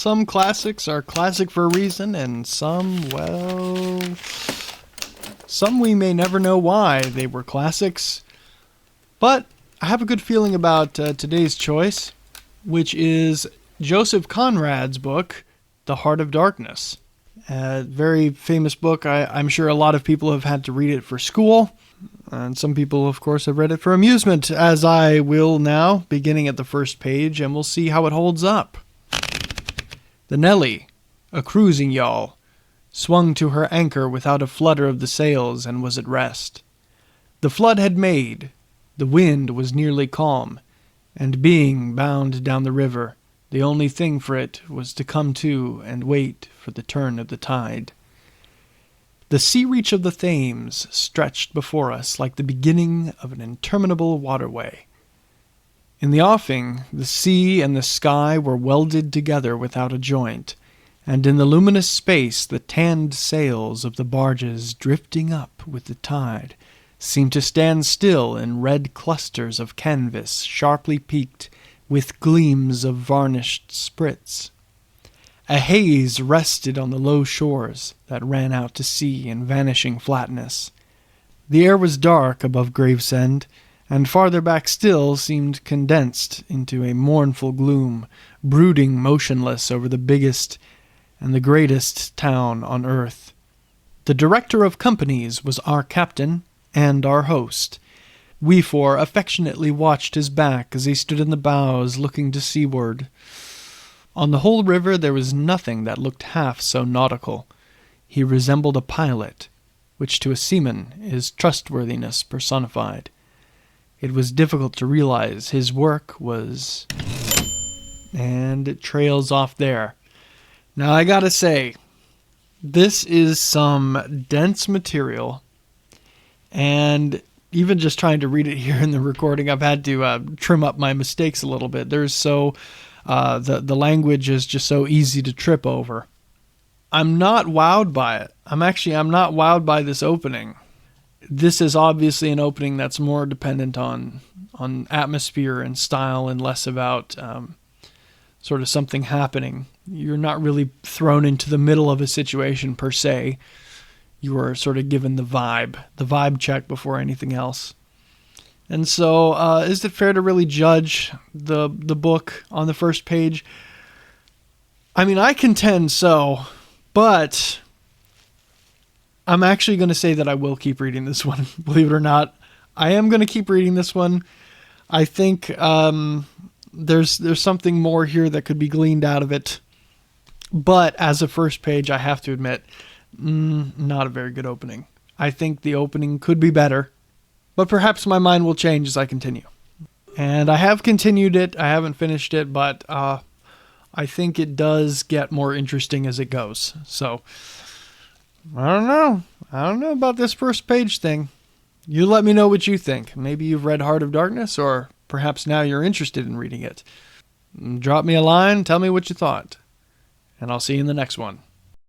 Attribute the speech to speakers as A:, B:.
A: some classics are classic for a reason, and some, well, some we may never know why they were classics. But I have a good feeling about today's choice, which is Joseph Conrad's book, The Heart of Darkness. A very famous book. I'm sure a lot of people have had to read it for school. And some people, of course, have read it for amusement, as I will now, beginning at the first page, and we'll see how it holds up. The Nelly, a cruising yawl, swung to her anchor without a flutter of the sails and was at rest. The flood had made, the wind was nearly calm, and being bound down the river, the only thing for it was to come to and wait for the turn of the tide. The sea reach of the Thames stretched before us like the beginning of an interminable waterway. In the offing, the sea and the sky were welded together without a joint, and in the luminous space the tanned sails of the barges drifting up with the tide seemed to stand still in red clusters of canvas sharply peaked with gleams of varnished sprits. A haze rested on the low shores that ran out to sea in vanishing flatness. The air was dark above Gravesend, and farther back still seemed condensed into a mournful gloom, brooding motionless over the biggest and the greatest town on earth. The director of companies was our captain and our host. We four affectionately watched his back as he stood in the bows looking to seaward. On the whole river there was nothing that looked half so nautical. He resembled a pilot, which to a seaman is trustworthiness personified. It was difficult to realize his work was... And it trails off there. Now I gotta say, this is some dense material, and even just trying to read it here in the recording, I've had to trim up my mistakes a little bit. The language is just so easy to trip over. I'm not wowed by it. I'm not wowed by this opening. This is obviously an opening that's more dependent on atmosphere and style and less about sort of something happening. You're not really thrown into the middle of a situation per se. You are sort of given the vibe check before anything else. And so, is it fair to really judge the book on the first page? I mean, I contend so, but I'm actually going to say that I will keep reading this one. Believe it or not, I am going to keep reading this one. I think there's something more here that could be gleaned out of it. But as a first page, I have to admit, not a very good opening. I think the opening could be better. But perhaps my mind will change as I continue. And I have continued it. I haven't finished it, but I think it does get more interesting as it goes. So, I don't know. I don't know about this first page thing. You let me know what you think. Maybe you've read Heart of Darkness, or perhaps now you're interested in reading it. Drop me a line, tell me what you thought. And I'll see you in the next one.